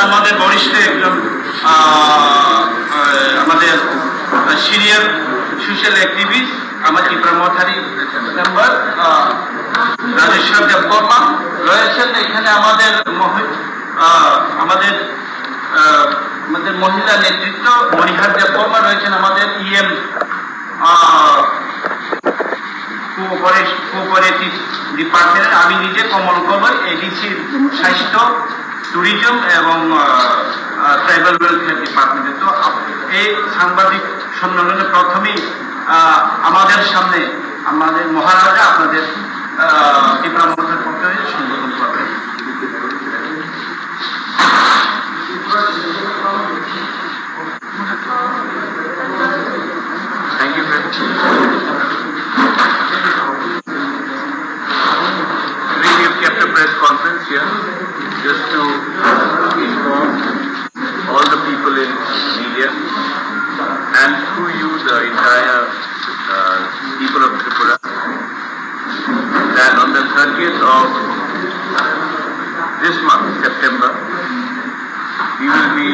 আমাদের বরিষ্ঠ একজন আমাদের সিনিয়র সোশ্যাল অ্যাক্টিভিস্ট আমাদের টিপ্রা মথারি মেম্বার রাজেশ্বর দেববর্মা রয়েছেন এখানে। আমাদের আমাদের মহিলা নেতৃত্ব মনিহার দেববর্মা রয়েছেন। আমাদের ইএম কোঅপারেটিভ ডিপার্টমেন্টের আমি নিজে কমল কবর এডিসি স্বাস্থ্য ট্যুরিজম এবং ট্রাইবাল ওয়েলফেয়ার ডিপার্টমেন্টে। তো এই সাংবাদিক সম্মেলনে প্রথমেই আমাদের সামনে আমাদের মহারাজা আপনাদের টিপ্রা মথার পক্ষে সম্বোধন করবেন। Thank you, friend. We have kept a press conference here just to inform all the people in media and through you the entire people of Tripura that on the 30th of this month, September, we will be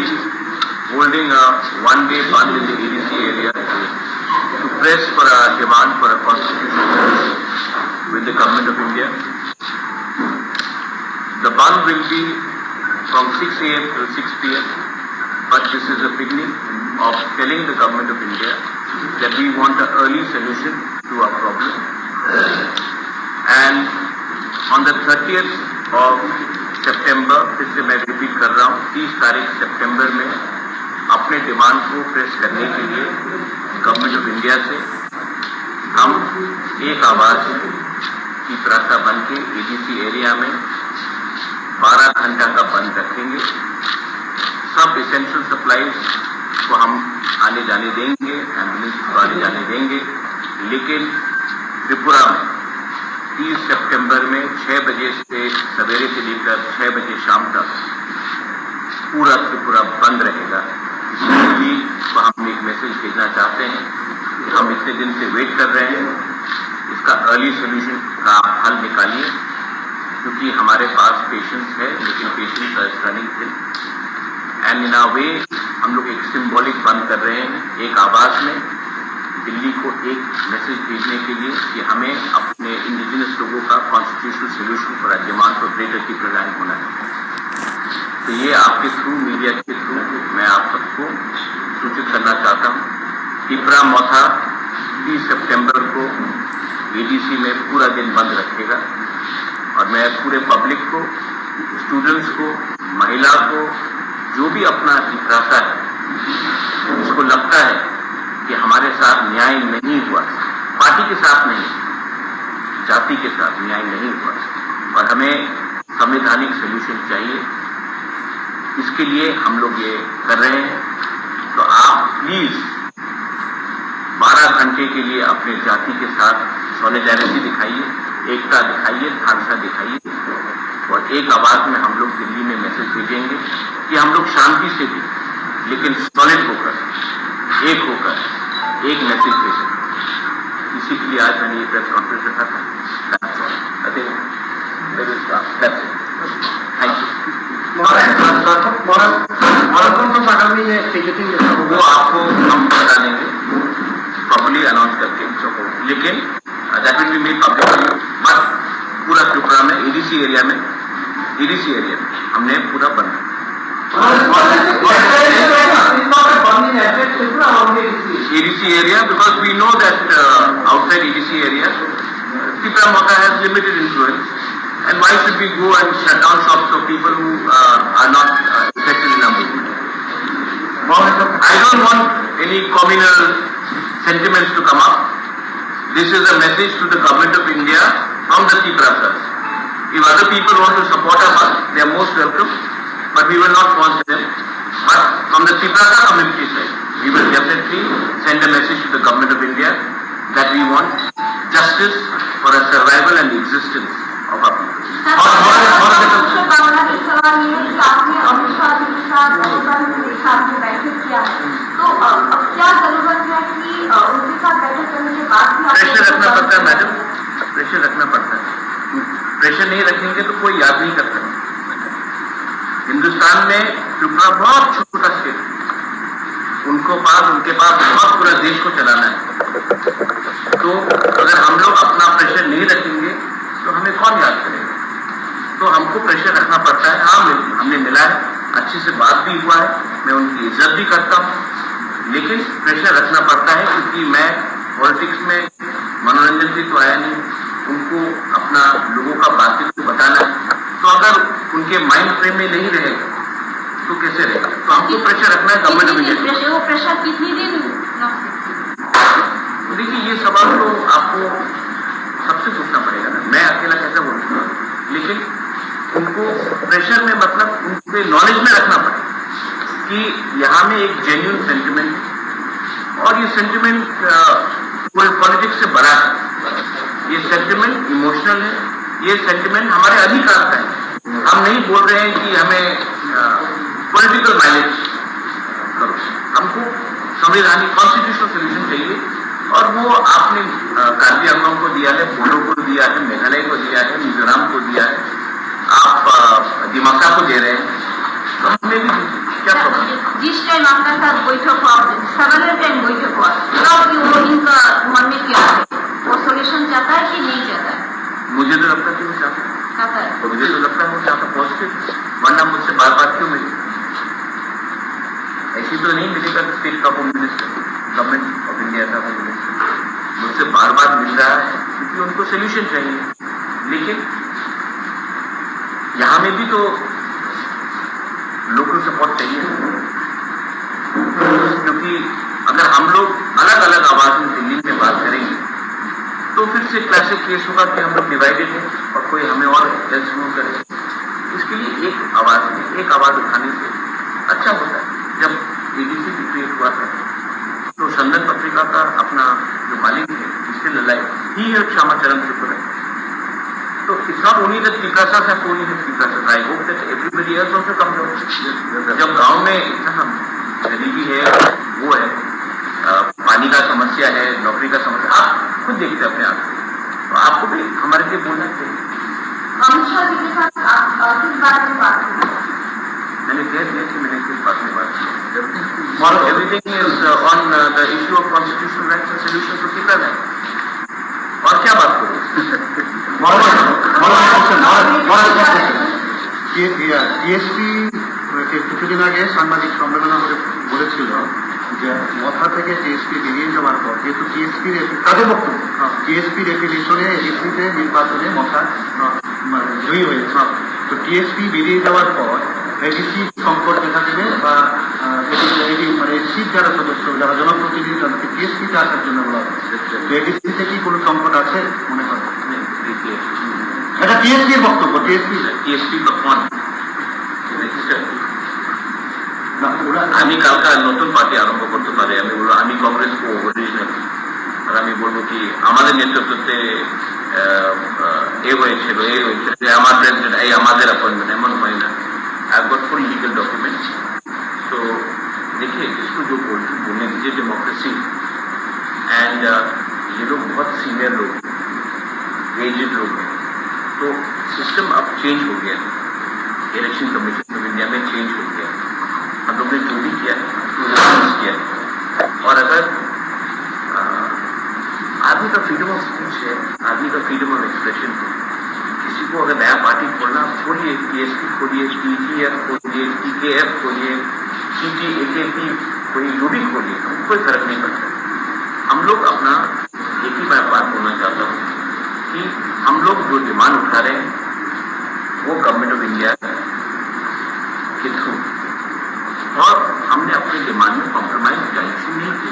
holding a one-day bandh in the ADC area to press for a demand for a constitution with the government of India. The bandh will be from 6 AM to 6 PM, but this is a beginning of telling the government of India that we want an early solution to our problem. And on the 30th of September, फिर से मैं repeat कर रहा हूँ, 30 तारीख सितंबर में अपने demand को प्रेस करने के लिए गवर्नमेंट ऑफ इंडिया से हम एक आवाज की प्रार्थना बन के एडीसी एरिया में 12 घंटा का बंद रखेंगे। सब एसेंशियल सप्लाईज को हम आने जाने देंगे, एम्बुलेंस को आने जाने देंगे, लेकिन त्रिपुरा में 30 सितंबर में 6 बजे से सवेरे से लेकर 6 बजे शाम तक पूरा त्रिपुरा बंद रहेगा। इसलिए तो हम एक मैसेज भेजना चाहते हैं कि हम इतने दिन से वेट कर रहे हैं, इसका अर्ली सोल्यूशन का हल निकालिए, क्योंकि हमारे पास पेशेंट्स है लेकिन patients are running thin and in a way हम लोग एक सिंबॉलिक बंद कर रहे हैं, एक आवाज में दिल्ली को एक मैसेज भेजने के लिए कि हमें अपने इंडिजिनस लोगों का constitutional solution for demand for greater Tipra land होना है। तो ये आपके थ्रू, मीडिया के थ्रू मैं आप सबको सूचित करना चाहता हूँ। टिप्रा मथा 30 सितंबर को एडीसी में पूरा दिन बंद रखेगा और मैं पूरे पब्लिक को, स्टूडेंट्स को, महिला को, जो भी अपना इरादा है, उसको लगता है कि हमारे साथ न्याय नहीं हुआ, पार्टी के साथ नहीं, जाति के साथ न्याय नहीं हुआ और हमें संवैधानिक सोल्यूशन चाहिए, इसके लिए हम लोग ये कर रहे हैं। तो आप प्लीज 12 घंटे के लिए अपने जाति के साथ सॉलिडेरिटी दिखाइए, एकता दिखाइए, भाषा दिखाइए और एक आवाज में हम लोग दिल्ली में मैसेज भेजेंगे कि हम लोग शांति से भी लेकिन सॉलिड होकर, एक होकर एक मैसेज भेजें। इसी के लिए आज मैंने ये प्रेस कॉन्फ्रेंस रखा था। Thank you. वो आपको हम बता देंगे प्रॉपर्ली अनाउंस करके, लेकिन that will be made publicly. But पूरा त्रिपुरा में एडीसी एरिया में हमने पूरा बंद ADC area because we know that outside ADC area Tipra motha has limited influence, and why should we go and shut down shops of people who are not affected in our movement? I don't want any communal sentiments to come up. This is a message to the government of India from the Tiprasas. If other people want to support us, they are most welcome, but we will not force them. But from the Tiprasa community side, we will definitely send a message to the government of India that we want justice for a survival and existence of our people. Pressure रखना पड़ता है madam, pressure रखना पड़ता है। Pressure नहीं रखेंगे तो कोई याद नहीं करता। हिंदुस्तान में त्रिपुरा बहुत छोटा स्टेट, उनके पास बहुत पूरा देश को चलाना है। तो अगर हम लोग अपना प्रेशर नहीं रखेंगे तो हमें कौन याद करेगा? तो हमको प्रेशर रखना पड़ता है। हाँ, हमने मिला है, अच्छे से बात भी हुआ है, मैं उनकी इज्जत भी करता हूँ, लेकिन प्रेशर रखना पड़ता है क्योंकि मैं पॉलिटिक्स में मनोरंजन से तो आया नहीं, उनको अपना लोगों का बातें तो बताना है। तो अगर उनके माइंड फ्रेम में नहीं रहेगा तो कैसे रहेगा? तो हमको प्रेशर रखना है गवर्नमेंट ऑफ इंडिया। वो प्रेशर कितनी दिन? तो देखिए, ये सवाल तो आपको सबसे पूछना पड़ेगा ना, मैं अकेला कैसे बोल सकता हूँ? लेकिन उनको प्रेशर में मतलब उनके नॉलेज में रखना पड़ेगा कि यहाँ में एक जेन्युइन सेंटिमेंट, और ये सेंटिमेंट पूरे पॉलिटिक्स से बड़ा है, ये सेंटिमेंट इमोशनल है, ये सेंटिमेंट हमारे अधिकार का है। हम नहीं बोल रहे हैं कि हमें पॉलिटिकल माइलेज करो, हमको संवैधानिक कॉन्स्टिट्यूशनल सोल्यूशन चाहिए, और वो आपने कार्बी आंगलों को दिया है, बोडो को दिया है, मेघालय को दिया है, मिजोरम को दिया है, आप दिमाग को दे रहे हैं, तो हमने भी क्या प्रॉब्लम? जिस टाइम आपका साथ बैठक हुआ, सवाल टाइम बैठक हुआ, तब वो इनका मन में क्या है? वो सोल्यूशन चाहता है कि नहीं चाहता है? मुझे तो लगता है कि वो चाहता है, तो मुझे तो लगता है वो चाहता पॉजिटिव, वरना मुझसे बार बार क्यों मिले? ऐसी तो नहीं मिलेगा स्टेट का home minister, government of India का होम मिनिस्टर मुझसे बार बार मिल रहा है क्योंकि उनको सोल्यूशन चाहिए। लेकिन यहां में भी तो लोकल सपोर्ट चाहिए, क्योंकि अगर हम लोग अलग अलग आवाज में दिल्ली में बात करेंगे तो फिर से क्लासिक केस होगा कि हम लोग डिवाइडेड हैं और कोई हमें और जज नहीं करे। इसके लिए एक आवाज उठाने से अच्छा होता है। जब एडीसी भी क्रिएट हुआ था तो संदन पत्रिका का अपना जो मालिक है, जिसके लड़ाई ही है श्यामाचरण त्रिपुरा, तो it's not only that Tipra have only the Tipra. I hope that everybody else also comes out. जब गांव में इतना गरीबी है, वो है, पानी का समस्या है, नौकरी का समस्या, आप खुद देखते हैं अपने आप से, तो आपको भी हमारे लिए बोलना चाहिए। अमित शाह जी के साथ आप किस बारे में बात की? मैंने कह दिया कि मैंने किस बात में बात की। Everything is on the issue of constitutional rights and solution to Tipra है, और क्या बात करूँ? টিএসপি কিছুদিন আগে সাংবাদিক সম্মেলনে বলেছিল যে মথা থেকে টিএসপি বেরিয়ে যাওয়ার পর, যেহেতু টিএসপির তাদের বক্তব্য টিএসপির এফিলিয়েশনে এডিসিতে নির্বাচনে মথা জয়ী হয়েছে, তো টিএসপি বেরিয়ে যাওয়ার পর এডিসি সংকট দেখা দেবে বা মানে সিট যারা সদস্য, যারা জনপ্রতিনিধি, তাদেরকে টিএসপিতে আসার জন্য বলা হচ্ছে। তো এডিসিতে কি কোনো সংকট আছে মনে হয়? এটা টিএসপির বক্তব্য। টিএসপি কখন আমি কালকে নতুন পার্টি আরম্ভ করতে পারে, আমি বলবো আমি কংগ্রেস কো অরিজিনাল, আর আমি বলবো কি আমাদের নেতৃত্বে হয়েছিল যে আমার প্রেসিডেন্ট এই আমাদের অ্যাপয়েন্টমেন্ট, এমন হয় না। I got full legal documents. तो देखिए, इसको जो बोलने दीजिए डेमोक्रेसी, एंड ये लोग बहुत सीनियर लोग, एजेड लोग हैं, तो सिस्टम अब चेंज हो गया, इलेक्शन कमीशन ऑफ इंडिया में चेंज हो गया, हम लोग ने जो भी किया किया, और अगर आदमी का फ्रीडम ऑफ स्पीच है, आदमी का फ्रीडम ऑफ एक्सप्रेशन है, किसी को अगर नया पार्टी खोलना, खोलिए, टीएसपी खोलिए, टीटीएफ खोलिए, टीकेएफ खोलिए, सीटीएकेपी कोई जो भी खोलिए, कोई फर्क नहीं पड़ता। हम लोग अपना एक ही बात बोलना चाहता हूँ कि हम लोग जो डिमांड उठा रहे हैं वो गवर्नमेंट ऑफ इंडिया के थ्रू, और हमने अपने डिमांड में कॉम्प्रोमाइज नहीं की।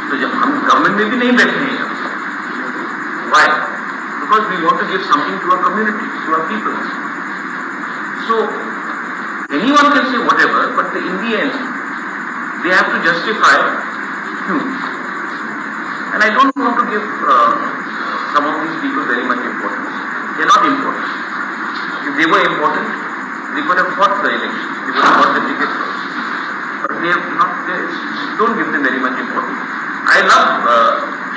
तो जब हम गवर्नमेंट में भी नहीं बैठे हैं, Y? Because we want to give something to our community, to our people. So anyone can say whatever, but in the end, they have to justify who. And I don't want to give some of these people very much importance. They are not important. If they were important, they could have fought the elections, they could have fought the ticket. But they have not. They don't give them very much importance. I love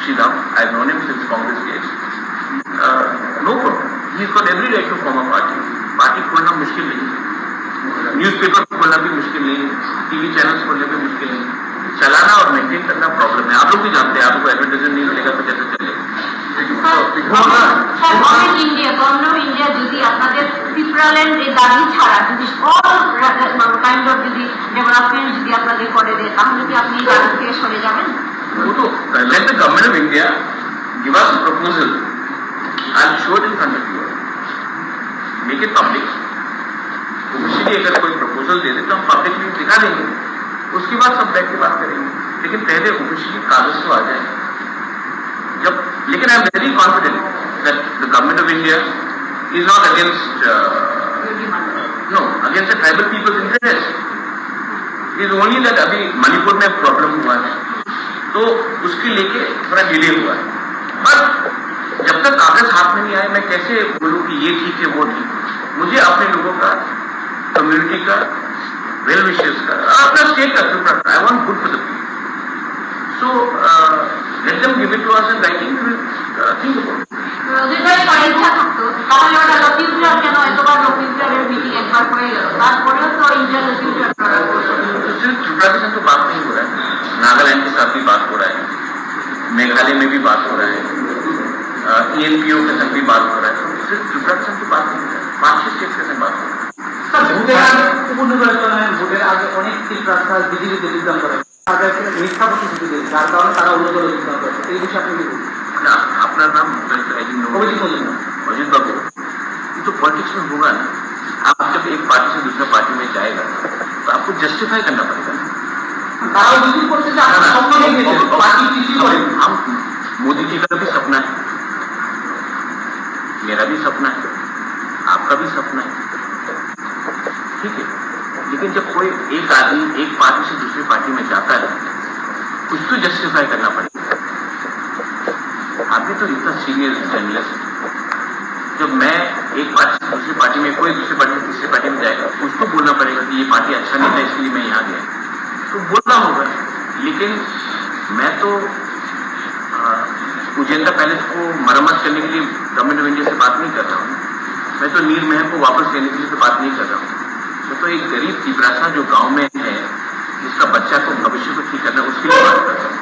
Sriram. I've known him since Congress days. No problem. He's got every right to form a party. Party खोलना मुश्किल नहीं है, newspaper खोलना भी मुश्किल नहीं, TV channels खोलने भी मुश्किल नहीं, चलाना और मेंटेन करना प्रॉब्लम है। आप लोग भी जानते हैं, आपको एडवर्टाइजमेंट नहीं मिलेगा तो कैसे चलेगा। গভর্নমেন্ট ইন্ডিয়া যদি আপনাদের ত্রিপুরাল্যান্ড এই দাবি ছাড়া যদি অল কাইন্ড অফ যদি ডেভেলপমেন্ট যদি আপনাদের করে দেয় তাহলে কি আপনি এই দাবি থেকে সরে যাবেন? वो तो let the government of India give us a proposal. I'll show it in front of you. Make it public. Officially अगर कोई प्रपोजल दे दे तो हम पब्लिकली दिखा देंगे, उसके बाद सब बैठ के बात करेंगे, लेकिन पहले ऑफिशियली कागज तो आ जाए जब। लेकिन I am very confident that the government of India is not against against the tribal people's interest. Is only that अभी मणिपुर में प्रॉब्लम हुआ है तो उसके लेके थोड़ा डिले हुआ है, बट जब तक कागज हाथ में नहीं आए मैं कैसे बोलूं कि ये ठीक है वो ठीक। मुझे अपने लोगों का, कम्युनिटी का, वेल विशेस का, अपना स्टेट का prefer, I want good for the people. So let them give it to us in writing, think about it. যদি তাই ইচ্ছা থাকতো তাহলে ওটা লক্ষ্মীপুর কেন এতবার লক্ষ্মীপুরের মিটিং একবার করে গেল, তারপরেও তো ইন্ডিয়া লক্ষ্মীপুর सिर्फ त्रिपुरा के साथ तो बात नहीं हो रहा है, नागालैंड के साथ भी बात हो रहा है, मेघालय में भी बात हो रहा है, ENPO के साथ भी बात हो रहा है। सिर्फ त्रिपुरा के साथ तो बात नहीं हो रहा है, 5-6 स्टेट के साथ बात हो रहा है। ভোটের আগে উপনির্বাচনের ভোটের আগে অনেক ত্রিপ্রাসা বিজেপিতে যোগদান করে, মিথ্যা প্রতিশ্রুতি দেয়, যার কারণে তারা অন্য দলে যোগদান করে। এই বিষয়ে আপনি কি বলবেন? ना अपना नाम अजित बाबू, ये तो पॉलिटिक्स में होगा ना। आप जब एक पार्टी से दूसरा पार्टी में जाएगा तो आपको जस्टिफाई करना पड़ेगा ना। তারাও বিজেপি করছে যে আপনার স্বপ্ন দেখেছে পার্টি কিছু করে। हम मोदी जी का भी सपना है, मेरा भी सपना है, आपका भी सपना है, ठीक है। लेकिन जब कोई एक आदमी एक पार्टी से दूसरी पार्टी में जाता है कुछ तो जस्टिफाई करना पड़ेगा। आप भी तो इतना सीनियर जर्नलिस्ट, जब मैं एक पार्टी से दूसरी पार्टी में, कोई दूसरी पार्टी से तीसरी पार्टी में जाएगा कुछ तो बोलना पड़ेगा कि ये पार्टी अच्छा नहीं था इसलिए मैं यहाँ गया, तो बोलना होगा। लेकिन मैं तो उजेंदा पैलेस को मरम्मत करने के लिए गवर्नमेंट ऑफ इंडिया से बात नहीं कर रहा हूँ, मैं तो नीर महल को वापस लेने के लिए तो बात नहीं कर रहा हूँ। मैं तो एक गरीब त्रिप्रासा जो गांव में है जिसका बच्चा को भविष्य को ठीक करना उसके लिए बात कर रहा हूँ।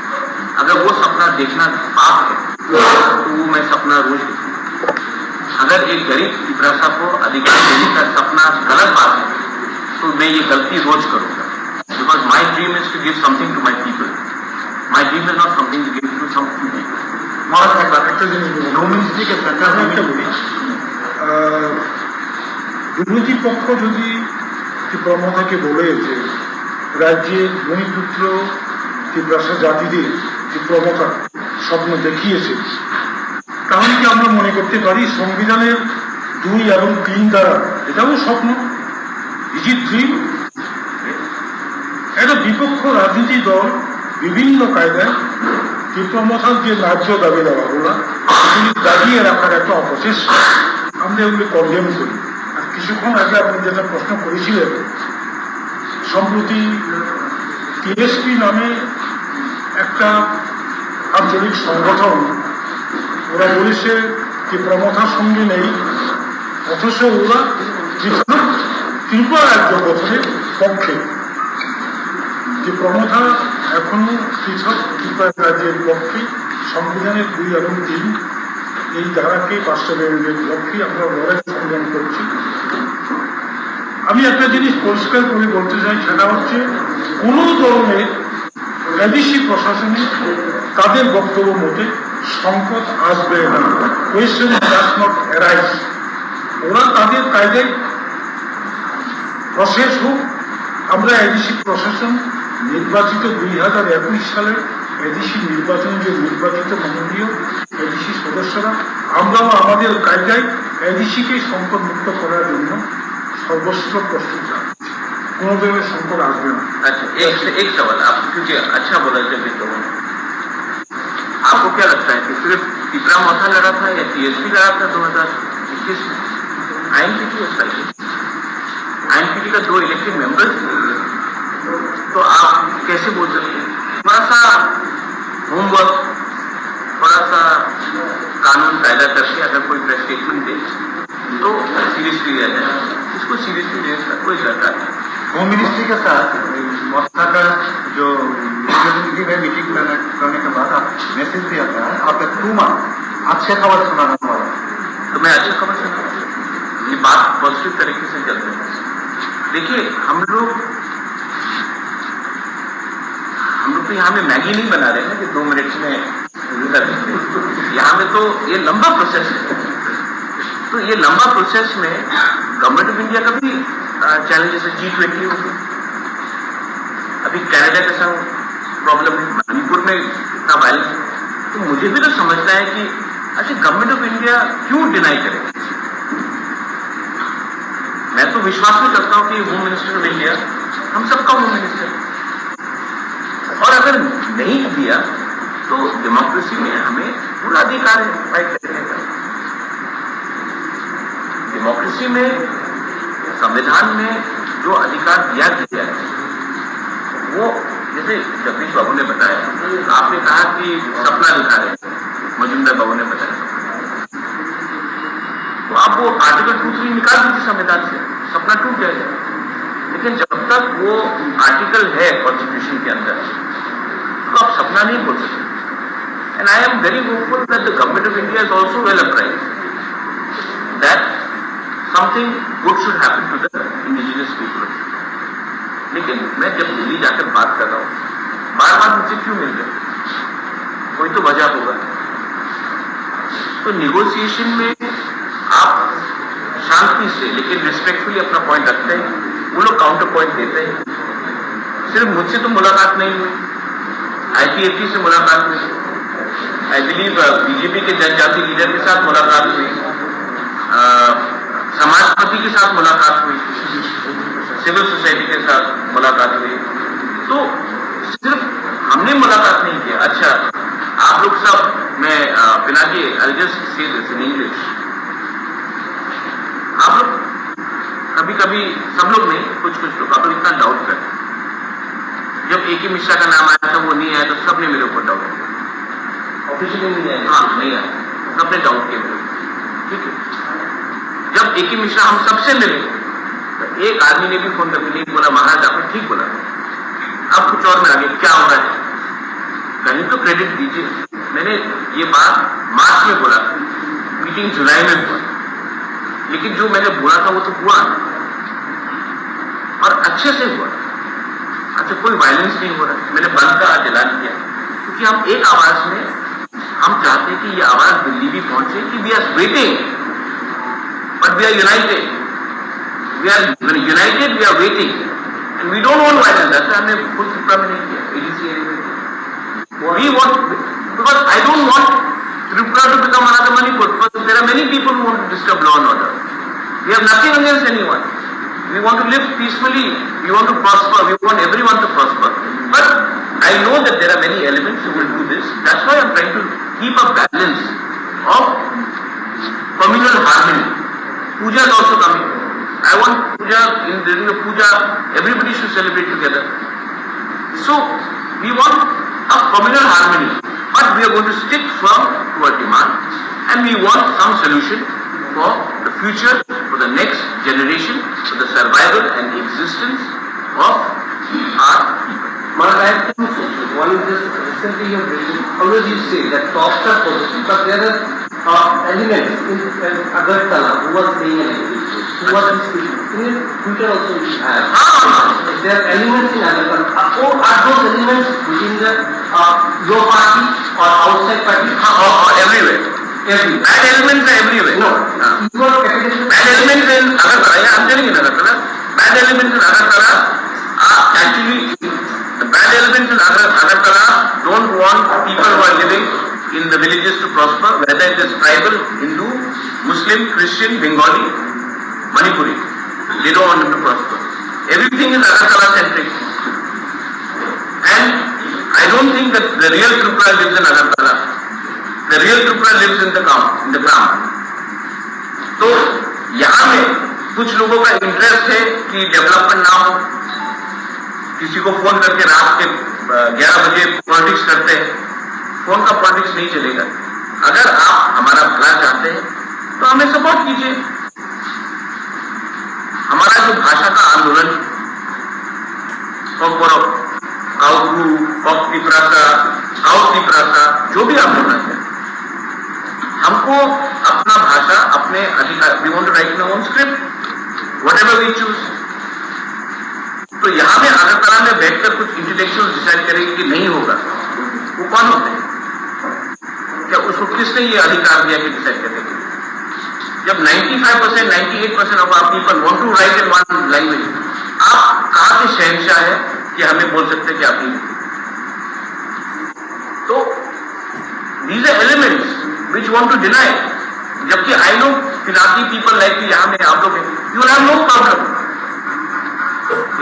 अगर वो सपना देखना पाप है तो वो मैं सपना रोज देखूँ। अगर एक गरीब त्रिप्रासा को अधिकार देने का सपना गलत बात है तो मैं ये गलती रोज करूंगा, because my dream is to give something to my people. My dream is not something to give to some people. একটা জিনিস নৌমিনিস্ট্রিকে একটা বলি, দুর্নীতি পক্ষ যদি ত্রিপুরাকে বলে যে রাজ্যের ভূমিপুত্র ত্রিপ্রাসা জাতিদের ত্রিপুরা স্বপ্ন দেখিয়েছে, তাহলে কি আমরা মনে করতে পারি সংবিধানের 2 এবং 3 দ্বারা এটাও স্বপ্ন? Is it dream? একটা বিপক্ষ রাজনীতি দল বিভিন্ন কায়দায় ত্রিপুরা যে ন্যায্য দাবি দেওয়াগুলো এগুলি দাবিয়ে রাখার একটা অপচেষ্টা, আমরা এগুলি কন্ডেম করি। আর কিছুক্ষণ আগে আপনি যেটা প্রশ্ন করেছিলেন, সম্প্রতি টিএসপি নামে একটা আঞ্চলিক সংগঠন, ওরা বলেছে ত্রিপুরার সঙ্গে নেই, অথচ ওরা ত্রিপুরা রাজ্য গঠনের পক্ষে। ত্রিপুরা এখনো পৃথক ত্রিপুরা রাজ্যের পক্ষে সংবিধানের 2 এবং 3 এই ধারাকে বাস্তবায়নের লক্ষ্যে আমরা লড়াই সংগ্রাম করছি। আমি একটা জিনিস পরিষ্কার করে বলতে চাই, সেটা হচ্ছে কোনো ধরনের এডিসি প্রশাসনে তাদের বক্তব্য মতে সংকট আসবে না, কোয়েশ্চেন ডাজ নট অ্যারাইজ। ওরা তাদের কায়দায় প্রসেস হোক। আমরা এডিসি প্রশাসন নির্বাচিত 2021 সালের এডিসি নির্বাচন যে নির্বাচিত মাননীয় এডিসি সদস্যরা, আমরাও আমাদের কায়দায় এডিসিকে সংকট মুক্ত করার জন্য सर्वस्व प्रस्तुत है, কোনো ধরনের সংকট আসবে না। अच्छा, एक सवाल आप, क्योंकि अच्छा बोला जब भी, तो आपको क्या लगता है कि सिर्फ टिपरा मोथा लड़ा था या टीएसपी लड़ा था 2021 में? आईएनपीटी आईएनपीटी का 2 इलेक्टेड मेंबर्स, तो आप कैसे बोल सकते हैं? थोड़ा सा होमवर्क, थोड़ा सा कानून कायदा करके अगर कोई प्रेस स्टेटमेंट दे तो सीरियसली लिया जाए। इसको सीरियसली लेने का कोई सरकार नहीं। होम मिनिस्ट्री के साथ मथा का जो रिप्रेजेंटेटिव है मीटिंग करने के बाद आप मैसेज दिया था आपका 2 मंथ अच्छे खबर सुनाना वाला, तो मैं अच्छी खबर सुना ये बात पॉजिटिव तरीके से चल रही है। देखिए हम लोग तो यहाँ में मैगी नहीं बना रहे हैं कि 2 मिनट में यहाँ में तो ये लंबा प्रोसेस है। तो ये लंबा प्रोसेस में गवर्नमेंट ऑफ इंडिया का भी चैलेंजेस है। G20 हो गया, अभी कनाडा के संग प्रॉब्लम है, मणिपुर में इतना वायलेंस है। तो मुझे भी तो समझना है कि अच्छा गवर्नमेंट ऑफ इंडिया क्यों डिनाई करे। मैं तो विश्वास नहीं करता हूं कि होम मिनिस्टर ऑफ इंडिया हम सबका होम मिनिस्टर है, और अगर नहीं दिया तो डेमोक्रेसी में हमें पूरा अधिकार है फाइट करने का। डेमोक्रेसी में संविधान में जो अधिकार दिया गया है वो, जैसे जगदीश बाबू ने बताया, आपने कहा कि सपना दिखा रहे हैं, मजुमदार बाबू ने बताया, तो आप वो आर्टिकल 2-3 निकाल दीजिए संविधान से, सपना टूट जाएगा। लेकिन जब तक वो आर्टिकल है कॉन्स्टिट्यूशन के अंदर तो आप सपना नहीं बोल सकते। And I am very hopeful that the government of India is also well apprised that something good should happen to the indigenous people. लेकिन मैं जब दिल्ली जाकर बात कर रहा हूं, बार बार मुझसे क्यों मिल रहे, कोई तो वजह होगा। तो निगोसिएशन में आप शांति से लेकिन रिस्पेक्टफुली अपना पॉइंट रखते हैं, वो लोग काउंटर पॉइंट देते हैं। सिर्फ मुझसे तो मुलाकात नहीं हुई, IPAT से मुलाकात हुई, आई बिलीव बीजेपी के जनजाति लीडर के साथ मुलाकात हुई, समाजपति के साथ मुलाकात हुई, सिविल सोसाइटी के साथ मुलाकात हुई। तो सिर्फ हमने मुलाकात नहीं किया। अच्छा आप लोग सब, मैं बिना के I just say this in English, आप लोग कभी कभी, सब लोग नहीं, कुछ लोग आप लोग इतना डाउट करते हैं। जब AK मिश्रा का नाम आया था वो नहीं आया तो सबने मेरे ऊपर डाउट किया, ऑफिशियली नहीं आया, हाँ नहीं आया, सबने डाउट किया मेरे, ठीक है। जब AK मिश्रा हम सबसे मिले तो एक आदमी ने भी फोन करके नहीं बोला महाराज आपने ठीक बोला, अब कुछ और में आगे क्या हो रहा है, कहीं तो क्रेडिट दीजिए। मैंने ये बात मार्च में बोला, मीटिंग जुलाई में हुआ, लेकिन जो मैंने बोला था वो तो हुआ और अच्छे से हुआ। अच्छा कोई वायलेंस नहीं हो रहा, मैंने बंद का आज ऐलान किया, क्योंकि हम एक आवाज में हम चाहते हैं कि ये आवाज दिल्ली भी पहुंचे कि we are waiting but we are united, we are united, we are waiting and we don't want violence. ऐसा हमने फुल त्रिपुरा में नहीं किया, ADC एरिया में we want, because I don't want Tripura to become another Manipur, because there are many people who want to disturb law and order. We have nothing against anyone. We want to live peacefully, we want to prosper, we want everyone to prosper. But I know that there are many elements who will do this. That's why I'm trying to keep a balance of communal harmony. Puja is also coming. I want puja, during the puja, everybody should celebrate together. So, we want a communal harmony. But we are going to stick firm to our demand and we want some solution for the future, for the next generation, for the survival and existence of our people. Madam, I have two questions. One is just recently you have written, always you say that talks are positive, but there are elements in Agartala who was saying an agreement, who was speaking. In future also we have. There are elements in Agartala. Are those elements within the your party or outside party? Everywhere. Everywhere. Bad elements are everywhere. No. You are categorizing. Bad elements in Agartala. Yeah, I'm telling you in Agartala. Bad elements in Agartala are actually, the bad elements in Agartala don't want people who are living in the villages to prosper, whether it is tribal, Hindu, Muslim, Christian, Bengali, Manipuri. They don't want them to prosper. Everything is Agartala centric. And I don't think that the real Tripura lives in Agartala. The real Tripura lives in the ground. तो यहाँ में कुछ लोगों का interest है कि development ना हो, किसी को फोन करके रात के 11 बजे पॉलिटिक्स करते हैं। फोन का पॉलिटिक्स नहीं चलेगा। अगर आप हमारा भला चाहते हैं तो हमें सपोर्ट कीजिए। हमारा जो भाषा का आंदोलन जो भी आंदोलन है, हमको अपना भाषा, अपने अधिकार, we want to write our own script, whatever we choose. तो यहां में अगरतला में बैठकर कुछ इंटेलेक्चुअल डिसाइड करेंगे कि नहीं होगा, वो कौन होते हैं? क्या उसको किसने ये अधिकार दिया कि डिसाइड करने के लिए? जब 95%, 98% of our people want to write in one language, आप कहां के शहंशाह है कि हमें बोल सकते हैं कि आप नहीं? तो these are elements which want to deny, जबकि I know Pinaki people like कि यहाँ में आप लोग हैं, you will have no problem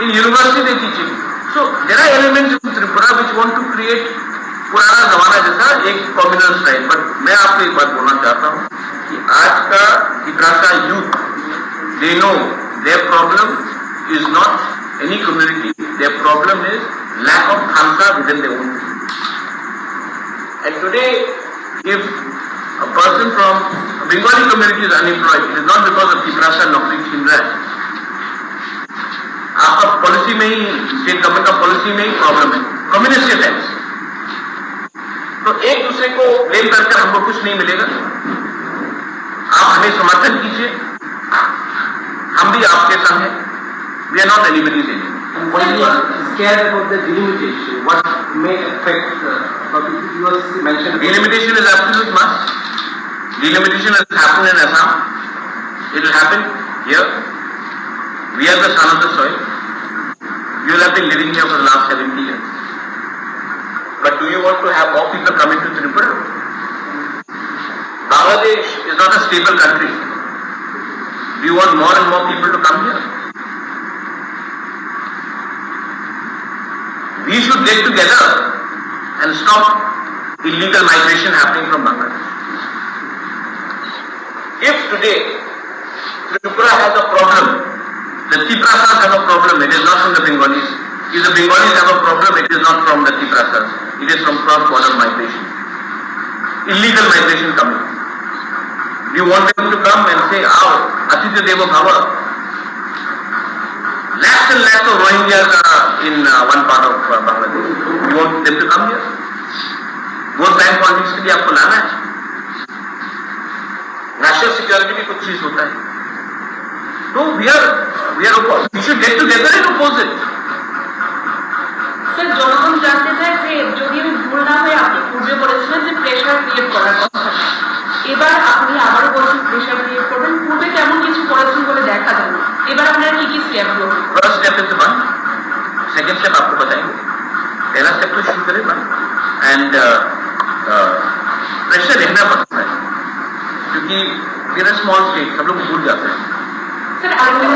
in university they teaching. So there are elements in Tripura which want to create पुराना जमाना जैसा एक communal style. But मैं आपको एक बात बोलना चाहता हूँ कि आज का त्रिपुरा का youth, they know their problem is not any community, their problem is lack of khansa within their own. And today, if a person from a Bengali community is unemployed, it is not because of Tipra का नौकरी छीन रहा है, आपका policy में ही, state government का policy में ही problem है, कम्युनिस्ट के टाइम्स। तो एक दूसरे को ब्लेम करके हमको कुछ नहीं मिलेगा। आप हमें समर्थन कीजिए, हम भी आपके संग हैं। We are not anybody's enemy. And when you are scared about the delimitation, what may affect, you was mentioned. Delimitation is absolute must. Delimitation has happened in Assam. It will happen here. We are the son of the soil. You will have been living here for the last 70 years. But do you want to have more people coming to Tripura? Bangladesh is not a stable country. Do you want more and more people to come here? We should get together and stop illegal migration happening from Bangladesh. If today Tripura has a problem, the Tiprasas have a problem, it is not from the Bengalis. If the Bengalis have a problem, it is not from the Tiprasas. It is from cross-border migration. Illegal migration coming. Do you want them to come and say, "Aao, Atitya Devo Bhava"? Lakhs and lakhs of Rohingyas are in one part of Bangladesh. You want them to come here? Vote bank politics के लिए आपको लाना है? National security भी कुछ चीज होता है। तो we should get together and oppose it. Sir, জনগণ জানতে চায় যে যদি আমি ভুল না হয়ে আপনি পূর্বে বলেছিলেন যে প্রেশার ক্রিয়েট করার কথা, এবার আপনি আবারও বলছেন প্রেশার ক্রিয়েট করবেন। পূর্বে তেমন কিছু করেছেন বলে দেখা যায় না, এবার আপনারা কি কি স্টেপ নেবেন? First step is one, second step आपको बताएंगे। पहला स्टेप तो शुरू करें वन, एंड प्रेशर रहना पड़ता है क्योंकि मेरा स्मॉल स्टेट सब लोग भूल जाते हैं। স্যার, আপনি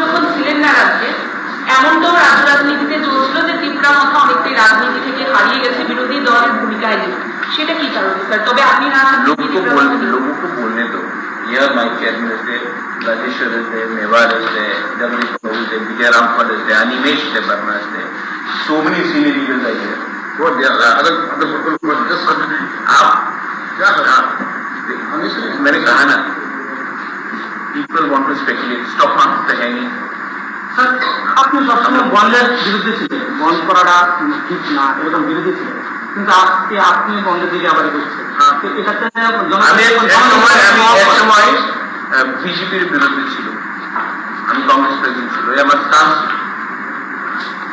যখন ছিলেন না রাজ্যে, এমনটাও রাজ্য রাজনীতিতে চলছিল যে ত্রিপুরা মথা অনেকটাই রাজনীতি থেকে হারিয়ে গেছে বিরোধী দলের ভূমিকায় নিয়ে, সেটা কি কারণে স্যার? তবে আপনি না लोगों को बोलने दो। Here my chairman is there, Rajeshwar is there, Mewar is there, W. Prabhu is there, Vijay Rampal is there, Animesh Debarna is there. So many senior leaders are here. What they are, other people just आप क्या मैंने कहा ना, people want to speculate, stop the hanging. Sir, আপনি সবসময় বন্ধের বিরুদ্ধে ছিলেন, বন্ধ করাটা ঠিক না এরকম বিরোধী ছিলেন, কিন্তু আজকে আপনি বন্ধের দিকে আবার করছেন। এটাতে আমি এক সময় বিজেপির বিরুদ্ধে ছিল, আমি কংগ্রেস প্রেসিডেন্ট ছিল, আমার স্টান্স,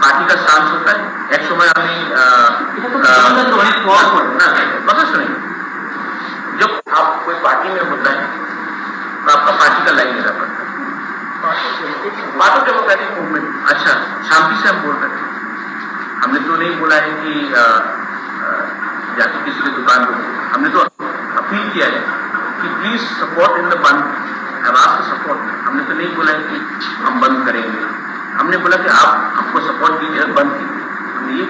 পার্টি का स्टांस होता है। एक समय আমি কথা सुनिए, जब आप कोई पार्टी में होता है तो आपका पार्टी का लाइन लेना पड़ता है। Part of democratic movement. अच्छा, शांति से हम बोल रहे हैं, हमने तो नहीं बोला है कि जाके किसी की दुकान को, हमने तो अपील किया है कि प्लीज सपोर्ट इन द बंद, सपोर्ट। हमने तो नहीं बोला है कि हम बंद करेंगे, हमने बोला कि आप हमको सपोर्ट कीजिए, बंद कीजिए। हमने ये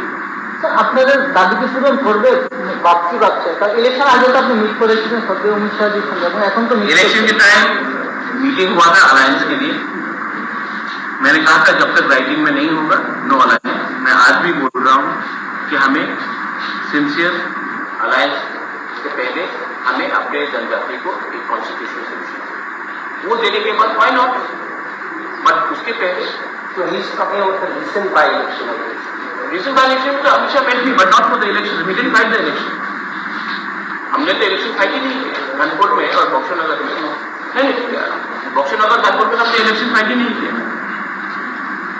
আপনাদের দাবি কি পূরণ করবে? বাপসি বাচ্চা, কারণ ইলেকশন আগে তো আপনি মিট করেছিলেন সদ্য অমিত শাহজির সঙ্গে, এবং এখন তো इलेक्शन के टाइम मीटिंग हुआ था अलायंस के लिए। मैंने कहा था जब तक राइटिंग में नहीं होगा नो अलायंस। मैं आज भी बोल रहा हूँ कि हमें सिंसियर अलायंस से पहले हमें अपने जनजाति को एक कॉन्स्टिट्यूशनल सोल्यूशन वो देने के बाद व्हाई नॉट उसके पहले So he is talking about the recent by-election. Recent by election तो हमेशा मेट भी but not for the election, we didn't fight the election. हमने तो इलेक्शन फाइट ही नहीं किया कानपुर में और बक्सर नगर में, नहीं किया। बक्सर नगर कानपुर में हमने इलेक्शन फाइट ही नहीं किया।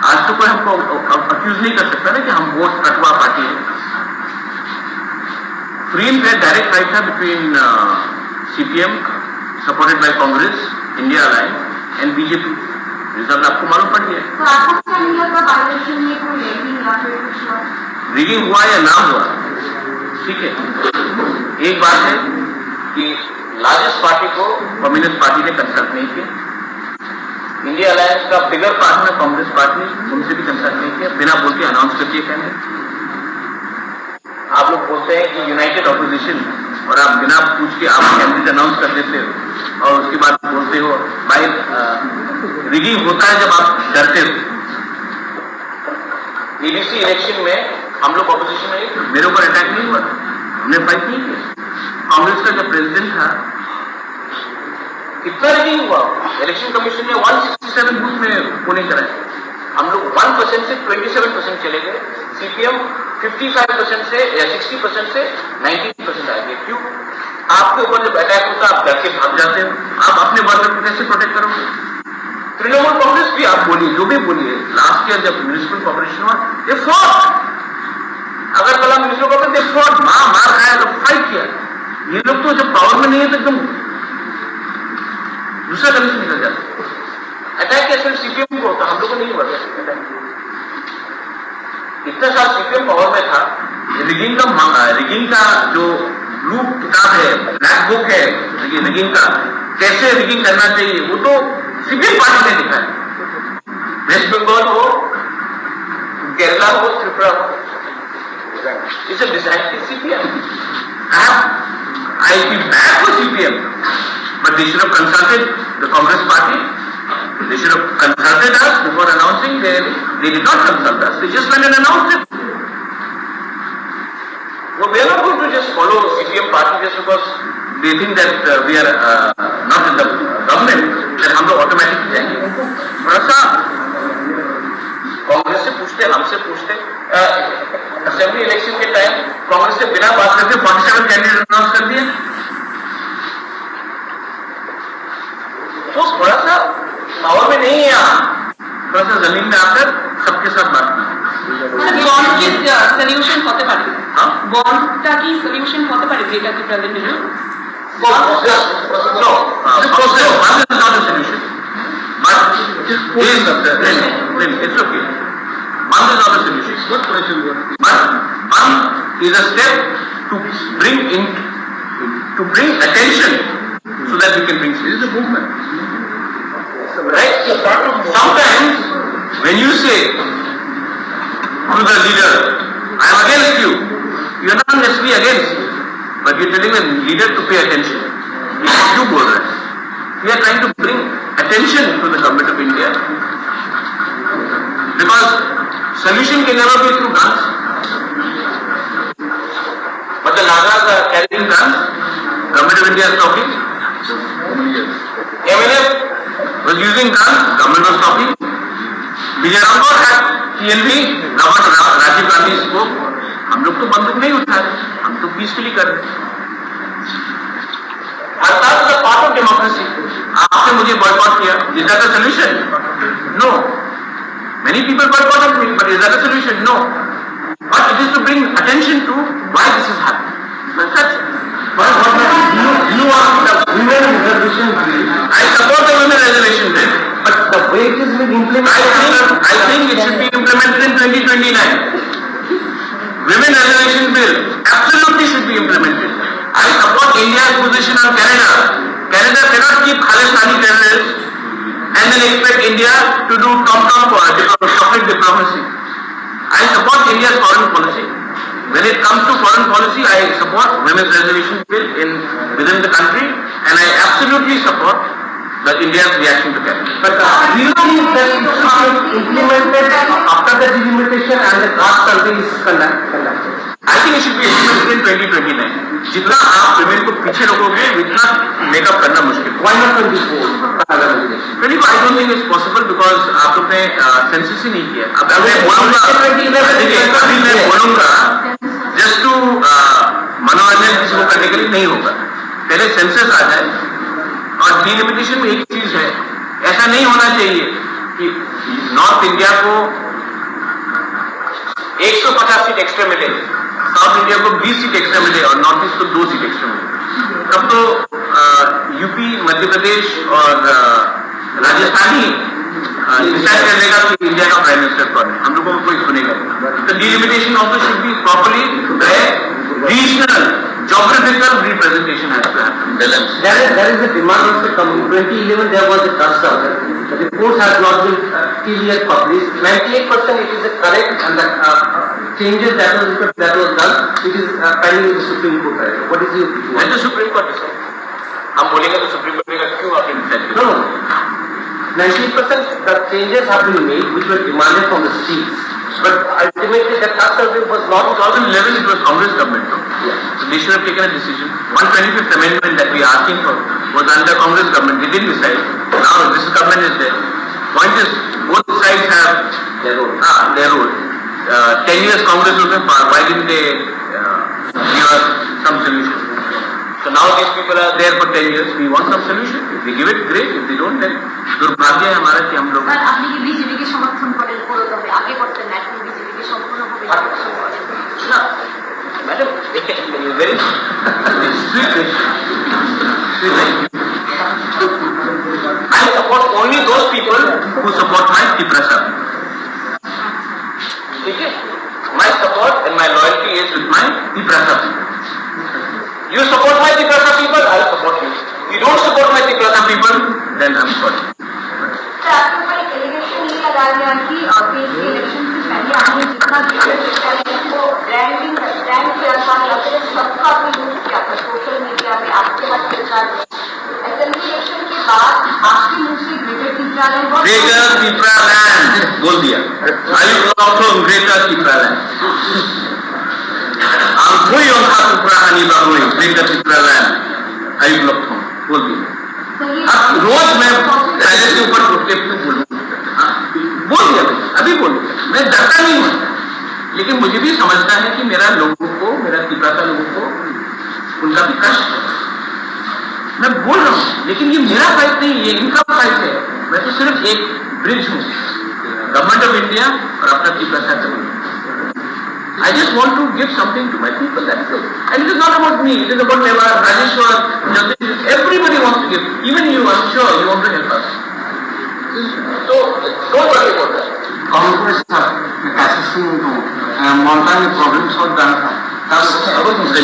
आज तो कोई हमको अक्यूज नहीं कर सकता ना कि हम वोट कटवा पार्टी है। Free and fair direct fight था between CPM supported by Congress, India alliance and BJP. Result आपको मालूम पड़ गया। तो आपको क्या नहीं लगता बाय-इलेक्शन में कोई रेगिंग या फिर कुछ रिगिंग हुआ या ना हुआ, ठीक है। एक बात है कि लार्जेस्ट पार्टी को कम्युनिस्ट पार्टी ने कंसल्ट नहीं किया। इंडिया अलायंस का बिगर पार्टनर कांग्रेस पार्टी, उनसे भी कंसल्ट नहीं किया, बिना बोल के अनाउंस कर दिया कहने। आप लोग बोलते हैं कि यूनाइटेड ऑपोजिशन, और आप बिना पूछ के आप कैंडिडेट अनाउंस कर देते हो और उसके बाद बोलते हो भाई रिगिंग होता है जब आप डरते हो। एडीसी इलेक्शन में हम लोग ऑपोजिशन में, मेरे ऊपर अटैक नहीं हुआ, हमने फाइट नहीं किया। कांग्रेस का जब प्रेसिडेंट था कितना रिगिंग हुआ, इलेक्शन कमीशन ने 167 बूथ में पोलिंग कराई। हम लोग 1% से 27% चले गए। सीपीएम 55% से या 60% से 19% आ गए। क्यों? आपके ऊपर जब अटैक होता है आप डर के भाग जाते हो। आप अपने वर्कर को कैसे प्रोटेक्ट करोगे? तृणमूल कांग्रेस भी आप बोलिए, जो भी बोलिए, लास्ट ईयर जब म्यूनिसिपल कॉर्पोरेशन हुआ ये फ्रॉड, अगर कल म्यूनिसिपल कॉर्पोरेशन फ्रॉड मार खाया तो फाइट किया। ये लोग तो जब पावर में नहीं है तो एकदम दूसरा गली से निकल जाते। अटैक क्या सिर्फ सीपीएम को होता, हम लोग को नहीं हुआ अटैक। इतना साल सीपीएम पावर में था, रिगिंग का जो ब्लू किताब है, ब्लैक बुक है रिगिंग का, कैसे रिगिंग करना चाहिए, वो तो सीपीएम पार्टी ने लिखा है। वेस्ट बंगाल हो, केरला हो, त्रिपुरा हो, it's a design CPM. I feel bad for CPM, but they should have consulted the Congress party. They should have consulted us before announcing. They did not consult us. They just went and announced it. No, we are not going to just follow CPM party just because they think that we are not in the government. That हम लोग automatically जाएंगे। थोड़ा सा कांग्रेस से पूछते, हमसे पूछते। Assembly election के टाइम कांग्रेस से बिना बात करके 47 कैंडिडेट अनाउंस कर दिए। तो थोड़ा सा पावर में नहीं है आप, थोड़ा सा जमीन में आकर सबके साथ बात कीजिए। সলিউশন হতে পারে, বন্ডটা কি সলিউশন হতে পারে যেটা কি প্রেজেন্ট নেই? It's okay. Bandh is not a solution. Bandh is a step to bring attention so that we can bring. This is a movement, right? Sometimes when you say to the leader, "I am against you," you are not necessarily against, but you are telling the leader to pay attention. You बोल रहे हैं. We are trying to bring attention to the government of India because solution can never be through guns. But the Nagas are carrying guns. Government of India is talking. MNF was using guns. Government was talking. Vijay Ramgopal had TNV. Government Rajiv Gandhi spoke. हम लोग तो बंदूक नहीं उठा रहे, हम तो peacefully कर रहे। हड़ताल is a part of democracy. आपने मुझे बॉयकॉट किया, is that a solution? No. Many people boycotted me, but is that a solution? No. But it is to bring attention to why this is happening. That's it. You are the women reservation bill. I support the women reservation bill, but the way it is being implemented, I think it should be implemented in 2029. Women reservation bill absolutely should be implemented. I support India's position on Canada. Canada cannot keep Khalistani terrorists and then expect India to do top-top chocolate diplomacy. I support India's foreign policy. When it comes to foreign policy, I support women's reservation bill within the country, and I absolutely support India's reaction to that. But do you think that it should be implemented after the delimitation and the caste survey is conducted? I think it should be implemented in 2029. जितना आप payment को पीछे रखोगे उतना makeup करना मुश्किल। Why not 24 parallel elections? 24 I don't think it's possible because आप लोग ने सेंसस ही नहीं किया। अब मैं बोलूंगा, देखिए अभी मैं बोलूंगा जस्ट टू मनोरंजन किसी को करने के लिए नहीं होगा। पहले सेंसस आ जाए और डिलिमिटेशन में एक चीज है, ऐसा नहीं होना चाहिए कि नॉर्थ इंडिया को 150 सीट एक्स्ट्रा मिले, साउथ इंडिया को 20 सीट एक्स्ट्रा मिले और नॉर्थ ईस्ट को 2 सीट एक्स्ट्रा मिले। तब तो यूपी, मध्य प्रदेश और राजस्थान ही डिसाइड कर लेगा कि इंडिया का प्राइम मिनिस्टर कौन है, हम लोगों को कोई सुनेगा नहीं। तो delimitation also should be properly regional geographical representation has to happen. There is a demand also coming. 2011 there was a dust up. The reports have not been clearly published. 98% it is correct and the changes that was done, it is pending with the Supreme Court. Right? What is your view? Let the Supreme Court decide. हम बोलेंगे तो supreme court का क्यों आपने decide किया? No. 98% the changes have been made which were demanded from the states. But ultimately the tax survey was not. 2011 it was Congress government. So they should have taken a decision. 125th amendment that we are asking for was under Congress government. They didn't decide. Now this government is there. Point is, both sides have their role. 10 years Congress was in power. Why didn't they give us some solution? So now these people are there for 10 years. We want some solution. If they give it, great. If they don't, then दुर्भाग्य है हमारा कि हम लोग। Sir আপনি কি বিজেপিকে সমর্থন করেন পুরোদমে? আগে করতেন না, এখন বিজেপিকে সম্পূর্ণভাবে সমর্থন করেন? না madam very sweet I support only those people who support my Tipra sir. ठीक है? My support and my loyalty is with my Tipra sir. You support my Tipra sir people, I will support you. You don't support my Tipra sir people, then I'm sorry. Sir आपके ऊपर एक allegation ये लगा गया कि PSC election से पहले आपने जितना वो ब्रांड किया था या फिर सबका आपने यूज किया था सोशल मीडिया में आपके बाद सरकार असेंबली इलेक्शन के बाद आपके मुंह से greater Tipra land greater Tipra land बोल दिया। I will also greater Tipra land. Angkui yang satu perahani bagui greater Tipra land. I will बोल दिया। अब रोज मैं कागज के ऊपर उठते बोलूँ, बोल दिया अभी बोल दिया, मैं डरता नहीं हूँ, लेकिन मुझे भी समझता है कि मेरा लोगों को, मेरा टिप्रा का लोगों को उनका भी कष्ट है। मैं बोल रहा हूँ, लेकिन ये मेरा फाइट नहीं, ये इनका फाइट है। मैं तो सिर्फ एक ब्रिज हूँ, गवर्नमेंट ऑफ इंडिया और अपना टिप्रा का। I just want to give something to my people, that's it. And it is not about me, it is about Neva, Rajeshwar, Jagdish, everybody wants to give. Even you, I'm sure, you want to help us. So, don't worry about that. Congress का assistant को ममता ने problem solve करना था। अब मुझे